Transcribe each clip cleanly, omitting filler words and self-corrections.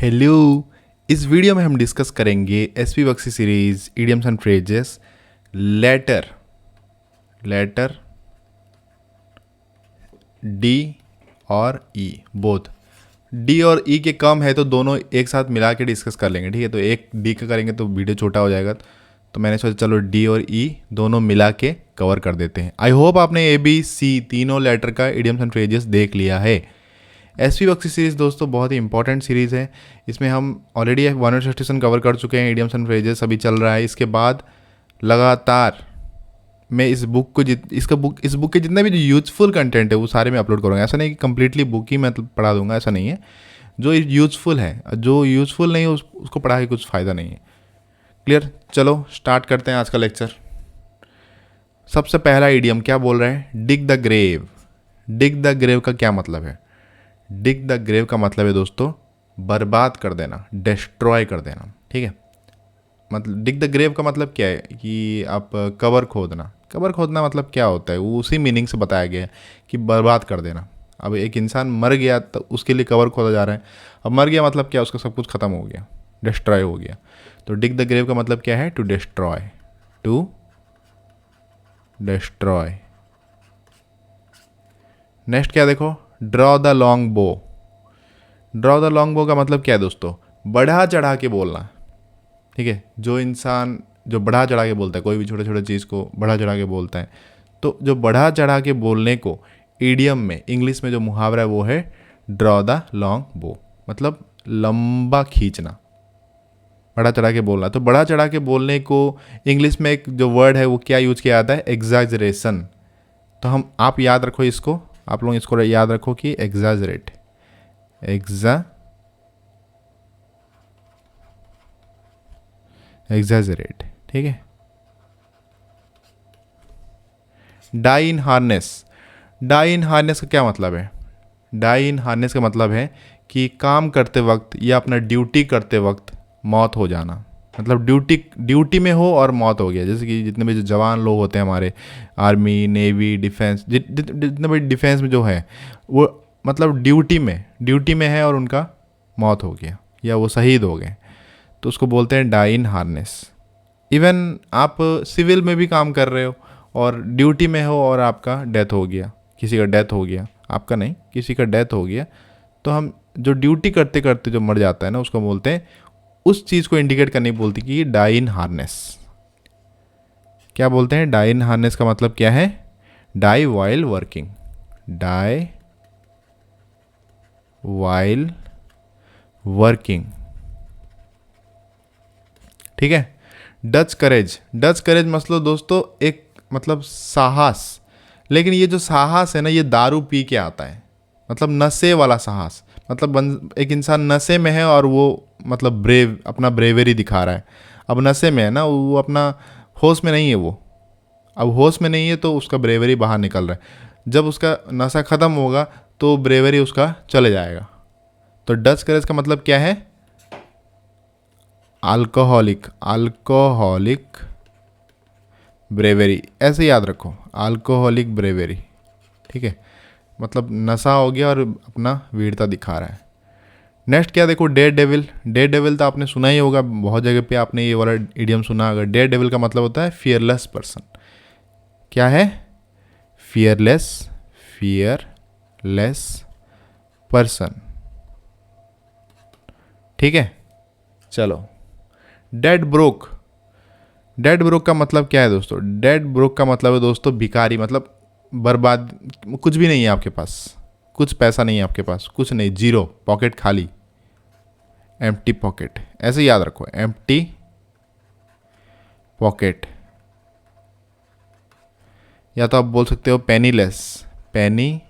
Hello. इस video में हम डिस्कस करेंगे S P Bakshi series idioms and phrases letter letter D और ई बोथ। डी और ई के कम है तो दोनों एक साथ मिला के डिस्कस कर लेंगे, ठीक है। तो एक डी का करेंगे तो वीडियो छोटा हो जाएगा, तो मैंने सोचा चलो डी और ई दोनों मिला के कवर कर देते हैं। आई होप आपने ए बी सी तीनों लेटर का इडियम्स एंड फ्रेजेस देख लिया है। एसपी बख्शी सीरीज़ दोस्तों बहुत ही इंपॉर्टेंट सीरीज़ है। इसमें हम ऑलरेडी 167 कवर कर चुके हैं, इडियम्स एंड फ्रेजेस अभी चल रहा है। इसके बाद लगातार मैं इस बुक को इस बुक के जितने भी जो यूजफुल कंटेंट है वो सारे मैं अपलोड करूँगा। ऐसा नहीं कि कंप्लीटली बुक ही मैं पढ़ा दूंगा, ऐसा नहीं है। जो यूजफुल है, जो यूजफुल नहीं है उसको पढ़ा के कुछ फ़ायदा नहीं है। क्लियर? चलो स्टार्ट करते हैं आज का लेक्चर। सबसे पहला इडियम क्या बोल रहा है? Dig the grave. Dig the grave का क्या मतलब है? डिग द ग्रेव का मतलब है दोस्तों बर्बाद कर देना, डिस्ट्रॉय कर देना, ठीक है। मतलब डिग द ग्रेव का मतलब क्या है कि आप कबर खोदना। कबर खोदना मतलब क्या होता है वो उसी मीनिंग से बताया गया है कि बर्बाद कर देना। अब एक इंसान मर गया तो उसके लिए कबर खोदा जा रहा है। अब मर गया मतलब क्या? उसका सब कुछ खत्म हो गया, डिस्ट्रॉय हो गया। तो डिग द ग्रेव का मतलब क्या है? To destroy, to destroy. Next क्या देखो? Draw the long bow. Draw the long bow का मतलब क्या है दोस्तों? बढ़ा चढ़ा के बोलना, ठीक है। जो इंसान जो बढ़ा चढ़ा के बोलता है, कोई भी छोटे छोटे चीज़ को बढ़ा चढ़ा के बोलता है, तो जो बढ़ा चढ़ा के बोलने को ईडियम में, इंग्लिश में जो मुहावरा है वो है ड्रॉ द लॉन्ग बो, मतलब लंबा खींचना, बढ़ा चढ़ा के बोलना। तो बढ़ा चढ़ा के बोलने को इंग्लिश में एक जो वर्ड है वो क्या यूज किया जाता है? एग्जैजरेशन। तो हम आप याद रखो इसको, आप लोग इसको याद रखो कि एग्जैजरेट, एग्जैजरेट, ठीक है। डाई इन हार्नेस। डाई इन हार्नेस का क्या मतलब है? डाई इन हार्नेस का मतलब है कि काम करते वक्त या अपना ड्यूटी करते वक्त मौत हो जाना। मतलब ड्यूटी में हो और मौत हो गया। जैसे कि जितने भी जो जवान लोग होते हैं हमारे, आर्मी, नेवी, डिफेंस, जितने भी डिफेंस में जो है वो मतलब ड्यूटी में है और उनका मौत हो गया या वो शहीद हो गए, तो उसको बोलते हैं डाई इन हार्नेस। इवन आप सिविल में भी काम कर रहे हो और ड्यूटी में हो और आपका डेथ हो गया, किसी का डेथ हो गया, आपका नहीं, किसी का डेथ हो गया, तो हम जो ड्यूटी करते करते जो मर जाता है ना उसको बोलते हैं, उस चीज़ को इंडिकेट करनी बोलती कि डाई इन हार्नेस। क्या बोलते हैं? डाई इन हार्नेस का मतलब क्या है? Die while working, die while working, ठीक है। डच करेज। डच करेज मतलब दोस्तों एक मतलब साहस, लेकिन ये जो साहस है ना ये दारू पी के आता है, मतलब नशे वाला साहस। मतलब एक इंसान नशे में है और वो मतलब अपना ब्रेवरी दिखा रहा है। अब नशे में है ना वो, अपना होश में नहीं है वो। अब होश में नहीं है तो उसका ब्रेवरी बाहर निकल रहा है। जब उसका नशा ख़त्म होगा तो ब्रेवरी उसका चले जाएगा। तो डच करेज का मतलब क्या है? अल्कोहलिक, अल्कोहलिक ब्रेवरी, ऐसे याद रखो, अल्कोहलिक ब्रेवरी, ठीक है। मतलब नशा हो गया और अपना वीरता दिखा रहा है। नेक्स्ट क्या देखो? Dare devil. डेयर डेविल तो आपने सुना ही होगा, बहुत जगह पे आपने ये वाला इडियम सुना होगा। डेयर डेविल का मतलब होता है फियरलेस पर्सन। क्या है? फियरलेस, फियरलेस पर्सन, ठीक है। चलो डेड ब्रोक। डेड ब्रोक का मतलब क्या है दोस्तों? डेड ब्रोक का मतलब है दोस्तों भिखारी, मतलब बर्बाद, कुछ भी नहीं है आपके पास, कुछ पैसा नहीं है आपके पास, कुछ नहीं, जीरो, पॉकेट खाली, एम्प्टी पॉकेट, ऐसे याद रखो, एम्प्टी पॉकेट। या तो आप बोल सकते हो पेनीलेस, पेनी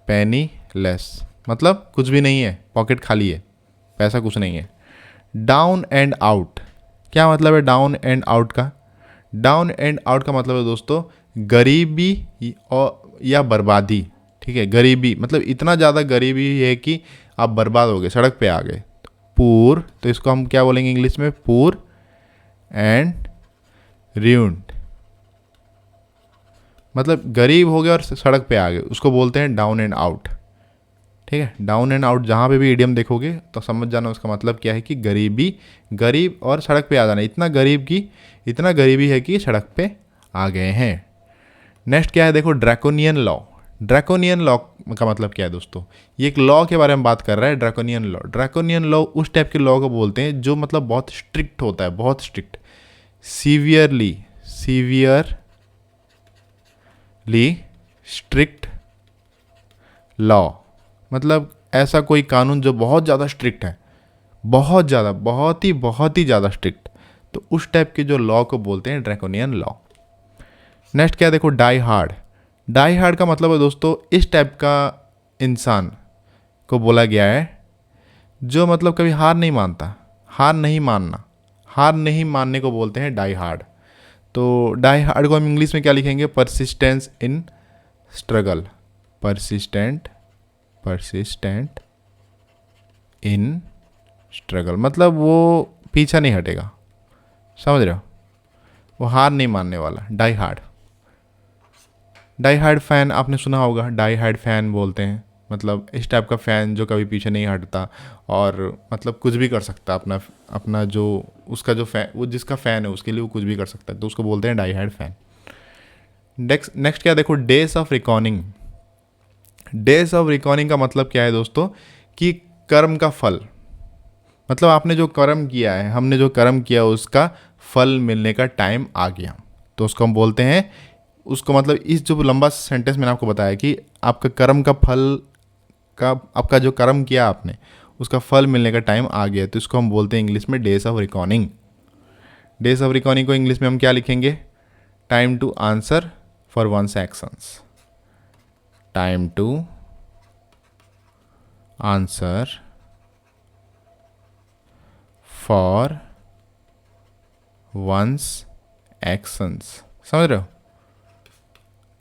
पेनीलेस, मतलब कुछ भी नहीं है, पॉकेट खाली है, पैसा कुछ नहीं है। Down and out. क्या मतलब है डाउन एंड आउट का? डाउन एंड आउट का मतलब है दोस्तों गरीबी और या बर्बादी, ठीक है। गरीबी मतलब इतना ज़्यादा गरीबी है कि आप बर्बाद हो गए, सड़क पे आ गए। पूर, तो इसको हम क्या बोलेंगे इंग्लिश में? पूर एंड ruined, मतलब गरीब हो गए और सड़क पे आ गए, उसको बोलते हैं डाउन एंड आउट, ठीक है, डाउन एंड आउट जहाँ पे भी इडियम देखोगे तो समझ जाना उसका मतलब क्या है कि गरीब और सड़क पे आ जाना, इतना गरीबी है कि सड़क पे आ गए हैं। नेक्स्ट क्या है देखो, ड्रैकोनियन लॉ। ड्रैकोनियन लॉ का मतलब क्या है दोस्तों, ये एक लॉ के बारे में बात कर रहा है। ड्रैकोनियन लॉ, ड्रैकोनियन लॉ उस टाइप के लॉ को बोलते हैं जो मतलब बहुत स्ट्रिक्ट होता है, बहुत स्ट्रिक्ट, सीवियरली स्ट्रिक्ट लॉ, मतलब ऐसा कोई कानून जो बहुत ज़्यादा स्ट्रिक्ट है, बहुत ज़्यादा, बहुत ही ज़्यादा स्ट्रिक्ट, तो उस टाइप के जो लॉ को बोलते हैं ड्रैकोनियन लॉ। नेक्स्ट क्या देखो, डाई हार्ड। डाई हार्ड का मतलब है दोस्तों इस टाइप का इंसान को बोला गया है जो मतलब कभी हार नहीं मानता, हार नहीं मानने को बोलते हैं डाई हार्ड। तो डाई हार्ड को हम इंग्लिश में क्या लिखेंगे, परसिस्टेंस इन स्ट्रगल, परसिस्टेंट इन स्ट्रगल, मतलब वो पीछा नहीं हटेगा, समझ रहे हो, वो हार नहीं मानने वाला, डाई हार्ड फैन आपने सुना होगा, डाई हार्ड फैन बोलते हैं, मतलब इस टाइप का फ़ैन जो कभी पीछे नहीं हटता और मतलब कुछ भी कर सकता, अपना जो उसका जो फैन, वो जिसका फ़ैन है उसके लिए वो कुछ भी कर सकता है, तो उसको बोलते हैं डाई हार्ड फैन। नेक्स्ट क्या देखो, days of recording. Days of recording का मतलब क्या है दोस्तों कि कर्म का फल, मतलब आपने जो कर्म किया है, हमने जो कर्म किया उसका फल मिलने का टाइम आ गया, तो उसको हम बोलते हैं, उसको मतलब इस जो लंबा सेंटेंस मैंने आपको बताया कि आपका कर्म का फल का, आपका जो कर्म किया आपने उसका फल मिलने का टाइम आ गया, तो इसको हम बोलते हैं इंग्लिश में days of recording. Days of recording को इंग्लिश में हम क्या लिखेंगे, time to answer for one's actions, time to answer for one's actions, समझ रहे हो,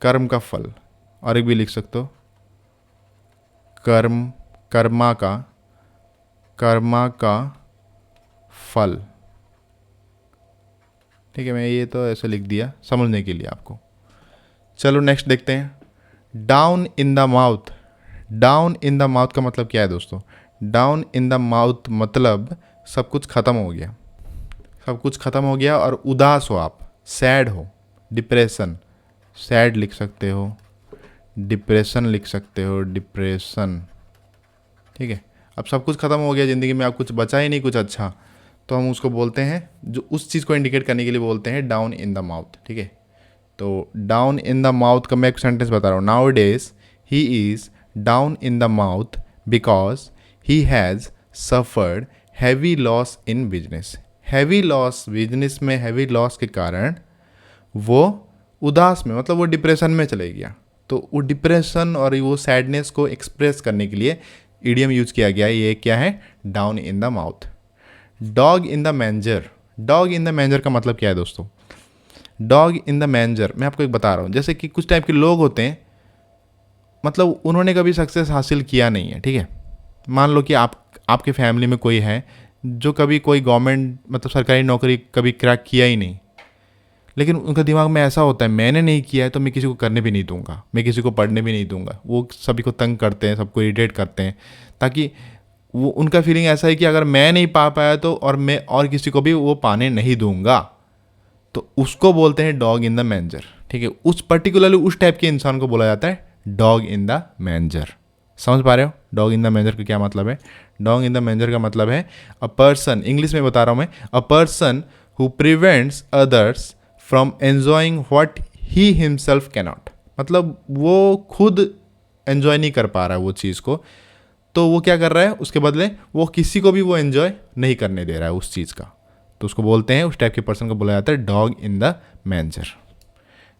कर्म का फल, और एक भी लिख सकते हो, कर्मा का फल, ठीक है, मैं ये तो ऐसे लिख दिया समझने के लिए आपको। चलो नेक्स्ट देखते हैं, down in the mouth. Down in the mouth का मतलब क्या है दोस्तों, डाउन इन द माउथ मतलब सब कुछ ख़त्म हो गया और उदास हो आप, सैड हो, डिप्रेशन, सैड लिख सकते हो, डिप्रेशन लिख सकते हो, डिप्रेशन, ठीक है। अब सब कुछ ख़त्म हो गया ज़िंदगी में, अब कुछ बचा ही नहीं कुछ अच्छा, तो हम उसको बोलते हैं, जो उस चीज़ को इंडिकेट करने के लिए बोलते हैं डाउन इन द माउथ, ठीक है। तो डाउन इन द माउथ का मैं एक सेंटेंस बता रहा हूँ, now days he is down in the mouth because he has suffered heavy loss in business. Heavy loss, business में हैवी लॉस के कारण वो उदास में, मतलब वो डिप्रेशन में चले गया, तो वो डिप्रेशन और वो सैडनेस को एक्सप्रेस करने के लिए इडियम यूज किया गया है, ये क्या है, down in the mouth. Dog in the manger. Dog in the manger का मतलब क्या है दोस्तों, डॉग इन द मैंजर मैं आपको एक बता रहा हूँ, जैसे कि कुछ टाइप के लोग होते हैं, मतलब उन्होंने कभी सक्सेस हासिल किया नहीं है, ठीक है। मान लो कि आपके फैमिली में कोई है जो कभी कोई गवर्नमेंट मतलब सरकारी नौकरी कभी क्रैक किया ही नहीं, लेकिन उनका दिमाग में ऐसा होता है मैंने नहीं किया है तो मैं किसी को करने भी नहीं दूंगा, मैं किसी को पढ़ने भी नहीं दूंगा, वो सभी को तंग करते हैं, सबको इरिटेट करते हैं, ताकि वो, उनका फीलिंग ऐसा है कि अगर मैं नहीं पा पाया तो और मैं और किसी को भी वो पाने नहीं दूंगा, तो उसको बोलते हैं डॉग इन द मैंजर, ठीक है। उस पर्टिकुलरली उस टाइप के इंसान को बोला जाता है डॉग इन द मैंजर। समझ पा रहे हो डॉग इन द मैंजर का क्या मतलब है? डॉग इन द मैंजर का मतलब है अ पर्सन, इंग्लिश में बता रहा हूँ मैं, a person who prevents others from enjoying what he himself cannot, मतलब वो खुद एन्जॉय नहीं कर पा रहा है वो चीज़ को, तो वो क्या कर रहा है उसके बदले वो किसी को भी वो एन्जॉय नहीं करने दे रहा है उस चीज़ का, तो उसको बोलते हैं, उस टाइप के पर्सन को बोला जाता है dog in the manager.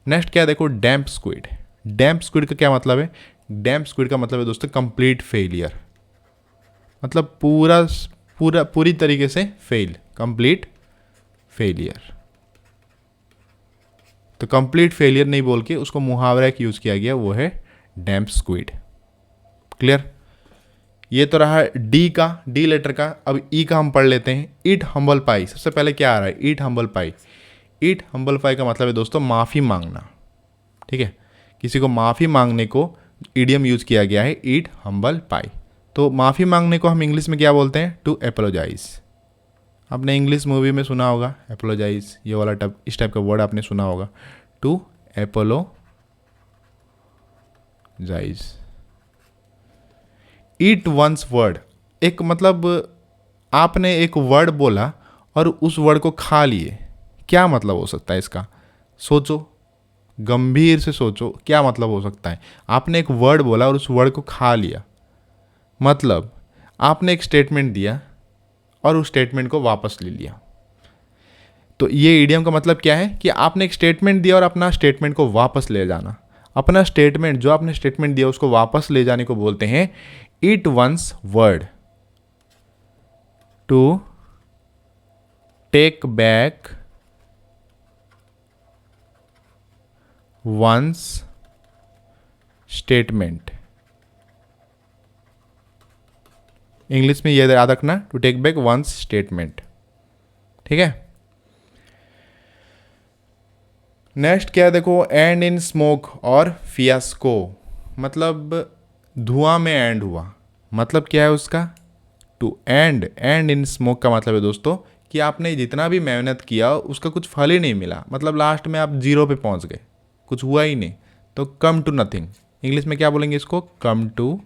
Next क्या देखो, डैम्प स्क्विड। डैम्प स्क्विड का क्या मतलब है? डैम्प स्क्विड का मतलब है दोस्तों कंप्लीट फेलियर, मतलब पूरी तरीके से फेल, कंप्लीट फेलियर। तो कंप्लीट फेलियर नहीं बोल के उसको मुहावरा एक यूज किया गया, वो है डैम्प स्क्विड। क्लियर? ये तो रहा डी का, डी लेटर का। अब ई का हम पढ़ लेते हैं, ईट हम्बल पाई। सबसे पहले क्या आ रहा है? ईट हम्बल पाई। ईट हम्बल पाई का मतलब है दोस्तों माफ़ी मांगना, ठीक है। किसी को माफ़ी मांगने को इडियम यूज किया गया है ईट हम्बल पाई। तो माफ़ी मांगने को हम इंग्लिश में क्या बोलते हैं? To apologise. आपने इंग्लिश मूवी में सुना होगा एपोलोजाइज, ये वाला टाइप, इस टाइप का वर्ड आपने सुना होगा, to apologise. Eat one's word, एक मतलब आपने एक वर्ड बोला और उस वर्ड को खा लिए, क्या मतलब हो सकता है इसका? सोचो, गंभीर से सोचो, क्या मतलब हो सकता है? आपने एक वर्ड बोला और उस वर्ड को खा लिया, मतलब आपने एक स्टेटमेंट दिया और उस स्टेटमेंट को वापस ले लिया। तो ये इडियम का मतलब क्या है कि आपने एक स्टेटमेंट दिया और अपना स्टेटमेंट को वापस ले जाना। अपना स्टेटमेंट, जो आपने स्टेटमेंट दिया उसको वापस ले जाने को बोलते हैं eat one's word. To take back one's statement. English में ये याद रखना, to take back one's statement. ठीक है। नेक्स्ट क्या है देखो, एंड इन स्मोक और फियास्को, मतलब धुआं में एंड हुआ। मतलब क्या है उसका? टू एंड इन स्मोक का मतलब है दोस्तों कि आपने जितना भी मेहनत किया उसका कुछ फल ही नहीं मिला, मतलब लास्ट में आप जीरो पे पहुंच गए, कुछ हुआ ही नहीं, तो कम टू नथिंग। इंग्लिश में क्या बोलेंगे इसको? Come to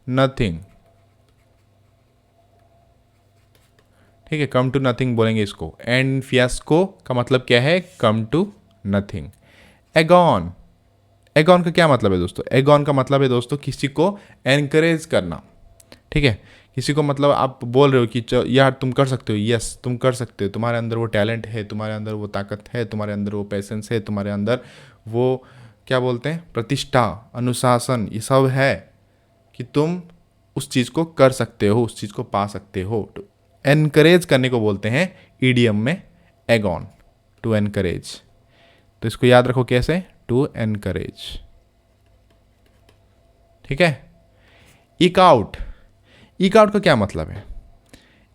nothing. ठीक है, कम टू नथिंग बोलेंगे इसको। एंड फियास्को का मतलब क्या है? Come to nothing. Egg on, egg on का क्या मतलब है दोस्तों? एगॉन का मतलब है दोस्तों किसी को एनकरेज करना। ठीक है, किसी को मतलब आप बोल रहे हो कि यार तुम कर सकते हो, यस तुम कर सकते हो, तुम्हारे अंदर वो टैलेंट है, तुम्हारे अंदर वो ताकत है, तुम्हारे अंदर वो पैसेंस है, तुम्हारे अंदर वो क्या बोलते हैं, प्रतिष्ठा, अनुशासन, ये सब है कि तुम उस चीज़ को कर सकते हो, उस चीज़ को पा सकते हो। तो एनकरेज करने को बोलते हैं ईडियम में एगॉन, टू एनकरेज। तो इसको याद रखो कैसे? To encourage. ठीक है। ईक आउट, ईक आउट का क्या मतलब है?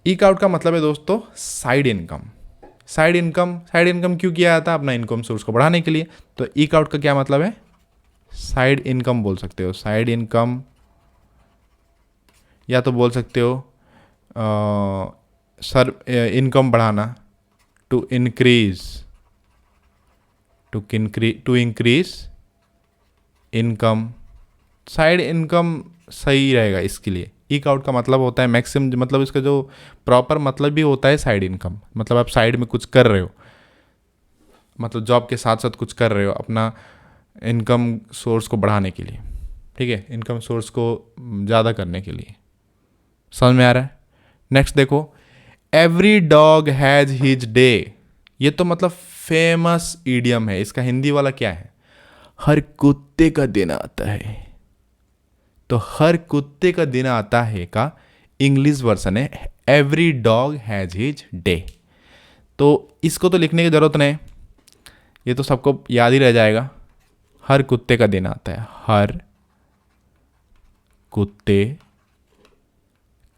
ईक आउट का मतलब है दोस्तों side income. Side income, side income क्यों किया जाता है? अपना इनकम सोर्स को बढ़ाने के लिए। तो ईक आउट का क्या मतलब है? साइड इनकम बोल सकते हो, साइड इनकम, या तो बोल सकते हो सर इनकम बढ़ाना, to increase, to increase income. Side income सही रहेगा इसके लिए। ईक आउट का मतलब होता है मैक्सिमम, मतलब इसका जो प्रॉपर मतलब भी होता है साइड इनकम, मतलब आप साइड में कुछ कर रहे हो, मतलब जॉब के साथ साथ कुछ कर रहे हो अपना इनकम सोर्स को बढ़ाने के लिए। ठीक है, इनकम सोर्स को ज़्यादा करने के लिए। समझ में आ रहा है? नेक्स्ट देखो, every dog has his day, ये तो मतलब फेमस ईडियम है। इसका हिंदी वाला क्या है? हर कुत्ते का दिन आता है। तो हर कुत्ते का दिन आता है का इंग्लिश वर्जन है every dog has his day. तो इसको तो लिखने की ज़रूरत नहीं, ये तो सबको याद ही रह जाएगा। हर कुत्ते का दिन आता है, हर कुत्ते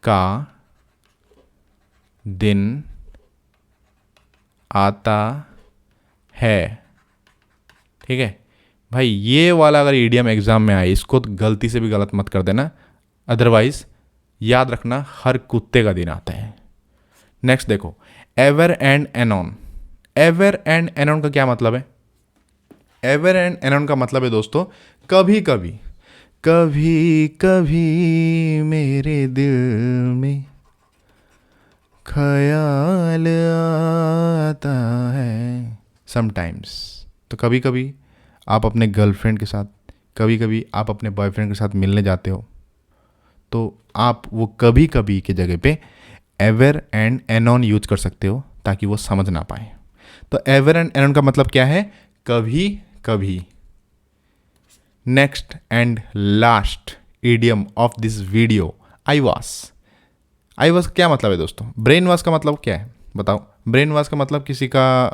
का दिन आता है। ठीक है भाई, ये वाला अगर ईडियम एग्जाम में आए इसको तो गलती से भी गलत मत कर देना, अदरवाइज याद रखना हर कुत्ते का दिन आता है। नेक्स्ट देखो, एवर एंड एनॉन। एवर एंड एनॉन का क्या मतलब है? एवर एंड एनॉन का मतलब है दोस्तों कभी कभी, कभी कभी मेरे दिल में ख्याल आता है, समटाइम्स। तो कभी कभी आप अपने गर्लफ्रेंड के साथ, कभी कभी आप अपने बॉयफ्रेंड के साथ मिलने जाते हो, तो आप वो कभी कभी की जगह पे एवर एंड एनॉन यूज कर सकते हो ताकि वो समझ ना पाए। तो एवर एंड एनॉन का मतलब क्या है? कभी कभी। Next and last idiom of this video, eyewash. Eyewash क्या मतलब है दोस्तों? ब्रेन वॉश का मतलब क्या है बताओ? ब्रेन वॉश का मतलब किसी का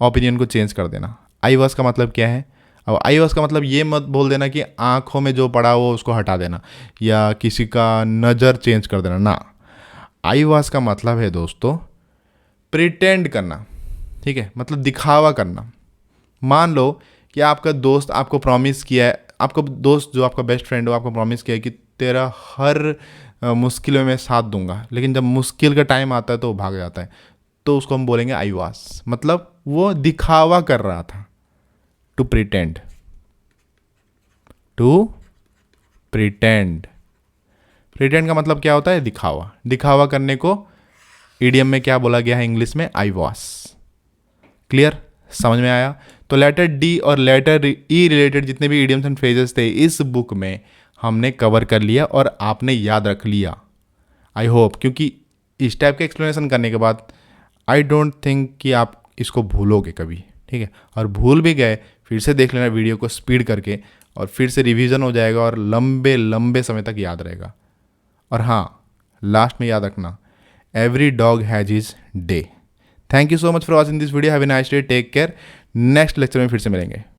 ओपिनियन को चेंज कर देना। आई वॉश का मतलब क्या है? अब आई वॉश का मतलब ये मत बोल देना कि आँखों में जो पड़ा हो उसको हटा देना या किसी का नज़र चेंज कर देना ना। आई वॉश का मतलब है दोस्तों प्रिटेंड करना। ठीक है, मतलब दिखावा करना। मान लो कि आपका दोस्त आपको प्रॉमिस किया है, आपका दोस्त जो आपका बेस्ट फ्रेंड हो आपको प्रॉमिस किया कि तेरा हर मुश्किल में मैं साथ दूंगा, लेकिन जब मुश्किल का टाइम आता है तो वो भाग जाता है, तो उसको हम बोलेंगे आई वास, मतलब वो दिखावा कर रहा था। To pretend, to pretend. Pretend का मतलब क्या होता है? दिखावा। दिखावा करने को ईडियम में क्या बोला गया है इंग्लिश में? आई वास। क्लियर? समझ में आया? तो लेटर डी और लेटर ई रिलेटेड जितने भी इडियम्स एंड फ्रेजेस थे इस बुक में हमने कवर कर लिया और आपने याद रख लिया, आई होप, क्योंकि इस टाइप के एक्सप्लेनेशन करने के बाद आई डोंट थिंक कि आप इसको भूलोगे कभी, ठीक है? और भूल भी गए फिर से देख लेना वीडियो को स्पीड करके, और फिर से रिवीजन हो जाएगा और लंबे लंबे समय तक याद रहेगा। और हाँ, लास्ट में याद रखना, every dog has his day. Thank you so much for watching this video. Have a nice day, take care. Next lecture में फिर से मिलेंगे।